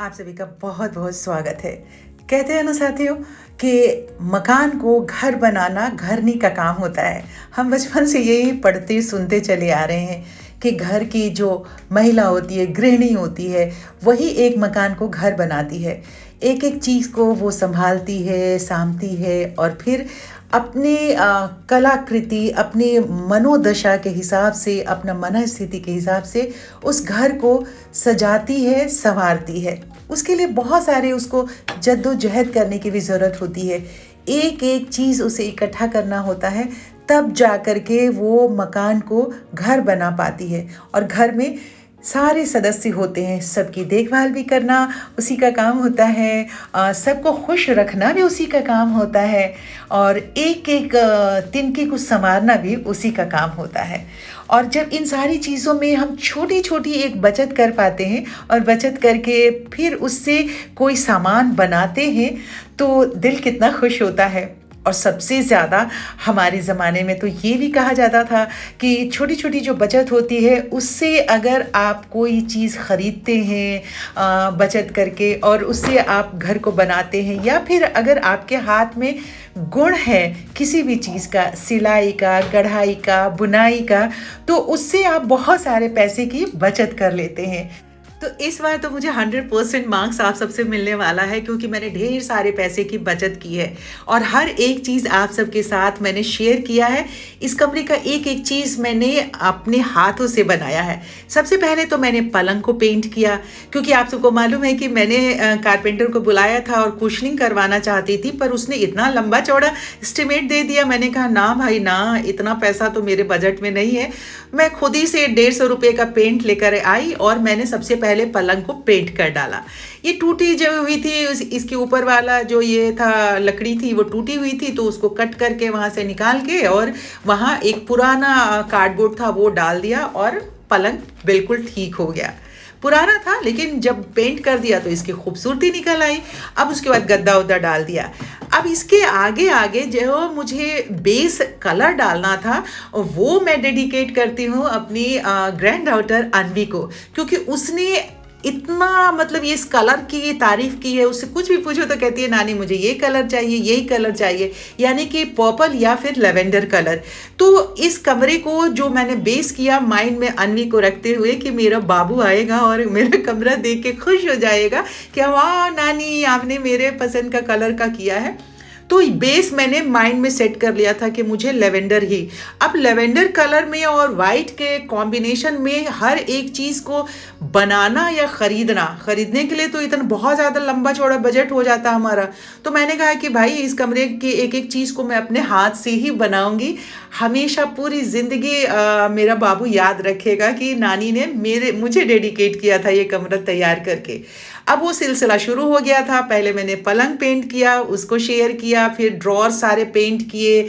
आप सभी का बहुत बहुत स्वागत है। कहते हैं ना साथियों कि मकान को घर बनाना घरनी का काम होता है। हम बचपन से यही पढ़ते सुनते चले आ रहे हैं कि घर की जो महिला होती है, गृहिणी होती है, वही एक मकान को घर बनाती है। एक एक चीज़ को वो संभालती है, सामती है और फिर अपने कलाकृति, अपने मनोदशा के हिसाब से, अपना मनस्थिति के हिसाब से उस घर को सजाती है, संवारती है। उसके लिए बहुत सारे उसको जद्दोजहद करने की भी ज़रूरत होती है। एक एक चीज़ उसे इकट्ठा करना होता है, तब जा कर के वो मकान को घर बना पाती है। और घर में सारे सदस्य होते हैं, सबकी देखभाल भी करना उसी का काम होता है, सबको खुश रखना भी उसी का काम होता है और एक एक तिनके को संवारना भी उसी का काम होता है। और जब इन सारी चीज़ों में हम छोटी छोटी एक बचत कर पाते हैं और बचत करके फिर उससे कोई सामान बनाते हैं तो दिल कितना खुश होता है। और सबसे ज़्यादा हमारे ज़माने में तो ये भी कहा जाता था कि छोटी छोटी जो बचत होती है उससे अगर आप कोई चीज़ ख़रीदते हैं बचत करके और उससे आप घर को बनाते हैं, या फिर अगर आपके हाथ में गुण है किसी भी चीज़ का, सिलाई का, कढ़ाई का, बुनाई का, तो उससे आप बहुत सारे पैसे की बचत कर लेते हैं। तो इस बार तो मुझे 100% मार्क्स आप सबसे मिलने वाला है, क्योंकि मैंने ढेर सारे पैसे की बचत की है और हर एक चीज़ आप सबके साथ मैंने शेयर किया है। इस कमरे का एक एक चीज़ मैंने अपने हाथों से बनाया है। सबसे पहले तो मैंने पलंग को पेंट किया, क्योंकि आप सबको मालूम है कि मैंने कारपेंटर को बुलाया था और कुशनिंग करवाना चाहती थी, पर उसने इतना लंबा चौड़ा एस्टिमेट दे दिया। मैंने कहा ना भाई ना, इतना पैसा तो मेरे बजट में नहीं है। मैं खुद ही से 150 रुपये का पेंट लेकर आई और मैंने सबसे पहले पलंग को पेंट कर डाला। ये टूटी जो हुई थी, इसके ऊपर वाला जो ये था लकड़ी थी वो टूटी हुई थी, तो उसको कट करके वहाँ से निकाल के और वहाँ एक पुराना कार्डबोर्ड था वो डाल दिया और पलंग बिल्कुल ठीक हो गया। पुराना था लेकिन जब पेंट कर दिया तो इसकी खूबसूरती निकल आई। अब उसके बाद गद्दा उद्दा डाल दिया। अब इसके आगे आगे जो मुझे बेस कलर डालना था वो मैं डेडिकेट करती हूँ अपनी ग्रैंड डॉटर अन्वी को, क्योंकि उसने इतना मतलब ये इस कलर की तारीफ़ की है। उससे कुछ भी पूछो तो कहती है नानी मुझे ये कलर चाहिए, यही कलर चाहिए, यानी कि पर्पल या फिर लेवेंडर कलर। तो इस कमरे को जो मैंने बेस किया माइंड में अन्वी को रखते हुए कि मेरा बाबू आएगा और मेरा कमरा देख के खुश हो जाएगा कि वाह नानी आपने मेरे पसंद का कलर का किया है। तो बेस मैंने माइंड में सेट कर लिया था कि मुझे लेवेंडर ही। अब लेवेंडर कलर में और वाइट के कॉम्बिनेशन में हर एक चीज़ को बनाना या खरीदने के लिए तो इतना बहुत ज़्यादा लंबा चौड़ा बजट हो जाता हमारा। तो मैंने कहा कि भाई इस कमरे की एक एक चीज़ को मैं अपने हाथ से ही बनाऊंगी। हमेशा पूरी ज़िंदगी मेरा बाबू याद रखेगा कि नानी ने मुझे डेडिकेट किया था ये कमरा तैयार करके। अब वो सिलसिला शुरू हो गया था। पहले मैंने पलंग पेंट किया, उसको शेयर किया, फिर ड्रॉर सारे पेंट किए,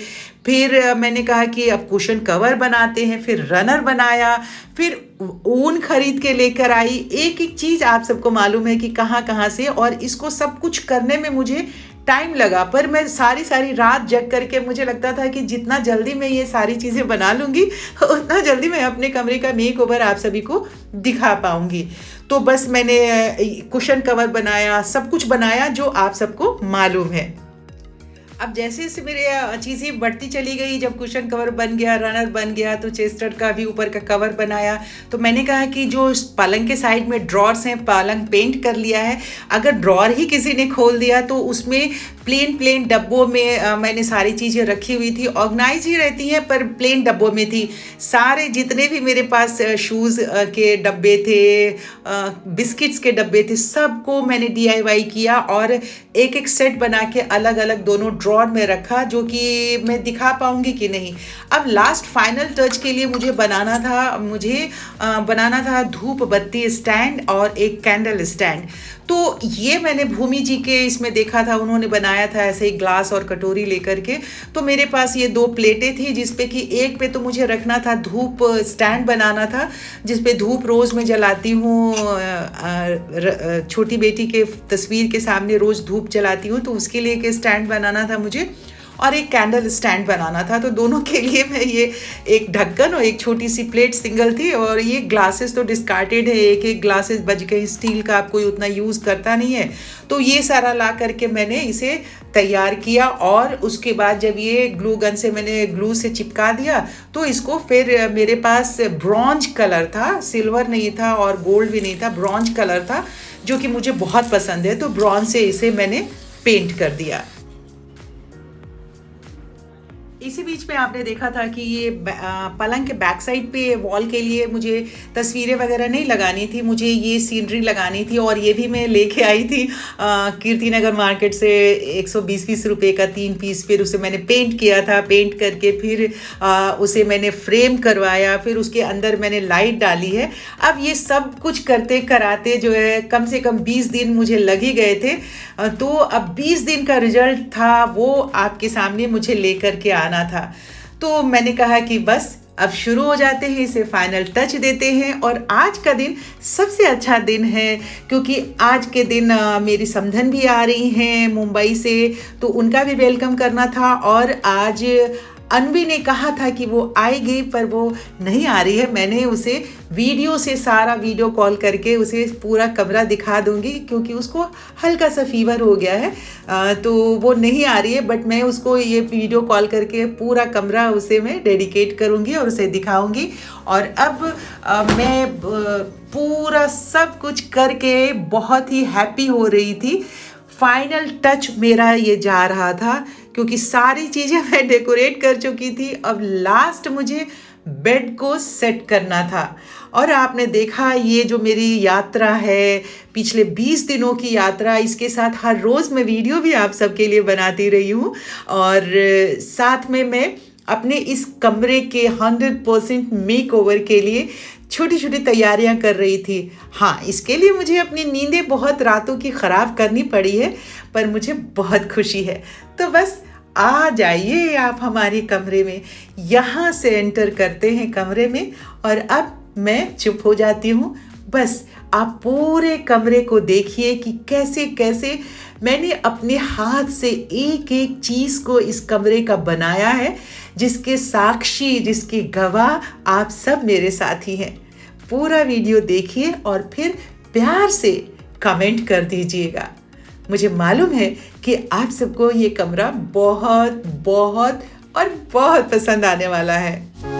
फिर मैंने कहा कि अब कुशन कवर बनाते हैं, फिर रनर बनाया, फिर ऊन खरीद के लेकर आई। एक एक चीज़ आप सबको मालूम है कि कहाँ कहाँ से, और इसको सब कुछ करने में मुझे टाइम लगा, पर मैं सारी रात जग करके मुझे लगता था कि जितना जल्दी मैं ये सारी चीज़ें बना लूँगी उतना जल्दी मैं अपने कमरे का मेक ओवर आप सभी को दिखा पाऊँगी। तो बस मैंने कुशन कवर बनाया, सब कुछ बनाया जो आप सबको मालूम है। अब जैसे जैसे मेरे चीज़ें बढ़ती चली गई, जब कुशन कवर बन गया, रनर बन गया, तो चेस्टर का भी ऊपर का कवर बनाया। तो मैंने कहा कि जो पलंग के साइड में ड्रॉर्स हैं, पलंग पेंट कर लिया है, अगर ड्रॉर ही किसी ने खोल दिया तो उसमें प्लेन डब्बों में मैंने सारी चीज़ें रखी हुई थी। ऑर्गेनाइज ही रहती हैं पर प्लेन डब्बों में थी। सारे जितने भी मेरे पास शूज़ के डब्बे थे, बिस्किट्स के डब्बे थे, सबको मैंने DIY किया और एक एक सेट बना के अलग अलग दोनों ड्रॉर में रखा, जो कि मैं दिखा पाऊंगी कि नहीं। अब लास्ट फाइनल टच के लिए मुझे बनाना था धूप बत्ती स्टैंड और एक कैंडल स्टैंड। तो ये मैंने भूमि जी के इसमें देखा था, उन्होंने बनाया था ऐसे ही ग्लास और कटोरी लेकर के। तो मेरे पास ये 2 प्लेटें थी, जिसपे कि एक पे तो मुझे रखना था धूप स्टैंड बनाना था, जिसपे धूप रोज़ मैं जलाती हूँ, छोटी बेटी के तस्वीर के सामने रोज़ धूप जलाती हूँ, तो उसके लिए एक स्टैंड बनाना था मुझे। और एक कैंडल स्टैंड बनाना था। तो दोनों के लिए मैं ये एक ढक्कन और एक छोटी सी प्लेट सिंगल थी, और ये ग्लासेस तो डिस्कार्टेड है, एक एक ग्लासेस बच गए, स्टील का आप कोई उतना यूज़ करता नहीं है। तो ये सारा ला करके मैंने इसे तैयार किया, और उसके बाद जब ये ग्लू गन से मैंने ग्लू से चिपका दिया, तो इसको फिर मेरे पास ब्रॉन्ज कलर था, सिल्वर नहीं था और गोल्ड भी नहीं था, ब्रॉन्ज कलर था जो कि मुझे बहुत पसंद है। तो ब्रॉन्ज से इसे मैंने पेंट कर दिया। इसी बीच में आपने देखा था कि ये पलंग के बैक साइड पे वॉल के लिए मुझे तस्वीरें वगैरह नहीं लगानी थी, मुझे ये सीनरी लगानी थी, और ये भी मैं लेके आई थी कीर्ति नगर मार्केट से 120 रुपए का 3 पीस। फिर उसे मैंने पेंट किया था, पेंट करके फिर उसे मैंने फ्रेम करवाया, फिर उसके अंदर मैंने लाइट डाली है। अब ये सब कुछ करते कराते जो है कम से कम 20 दिन मुझे लग ही गए थे। तो अब 20 दिन का रिजल्ट था वो आपके सामने मुझे लेकर के आना था। तो मैंने कहा कि बस अब शुरू हो जाते हैं, इसे फाइनल टच देते हैं। और आज का दिन सबसे अच्छा दिन है, क्योंकि आज के दिन मेरी समधन भी आ रही हैं मुंबई से, तो उनका भी वेलकम करना था। और आज अनवी ने कहा था कि वो आएगी, पर वो नहीं आ रही है। मैंने उसे वीडियो से सारा वीडियो कॉल करके उसे पूरा कमरा दिखा दूंगी, क्योंकि उसको हल्का सा फीवर हो गया है, तो वो नहीं आ रही है। बट मैं उसको ये वीडियो कॉल करके पूरा कमरा उसे मैं डेडिकेट करूंगी और उसे दिखाऊंगी। और अब मैं पूरा सब कुछ करके बहुत ही हैप्पी हो रही थी। फाइनल टच मेरा ये जा रहा था, क्योंकि सारी चीज़ें मैं डेकोरेट कर चुकी थी। अब लास्ट मुझे बेड को सेट करना था। और आपने देखा ये जो मेरी यात्रा है, पिछले 20 दिनों की यात्रा, इसके साथ हर रोज़ मैं वीडियो भी आप सबके लिए बनाती रही हूँ, और साथ में मैं अपने इस कमरे के 100% मेकओवर के लिए छोटी छोटी तैयारियां कर रही थी। हाँ, इसके लिए मुझे अपनी नींदें बहुत रातों की ख़राब करनी पड़ी है, पर मुझे बहुत खुशी है। तो बस आ जाइए आप हमारे कमरे में, यहाँ से एंटर करते हैं कमरे में। और अब मैं चुप हो जाती हूँ। बस आप पूरे कमरे को देखिए कि कैसे कैसे मैंने अपने हाथ से एक एक चीज़ को इस कमरे का बनाया है, जिसके साक्षी, जिसके गवाह आप सब मेरे साथी हैं। पूरा वीडियो देखिए और फिर प्यार से कमेंट कर दीजिएगा। मुझे मालूम है कि आप सबको ये कमरा बहुत बहुत और बहुत पसंद आने वाला है।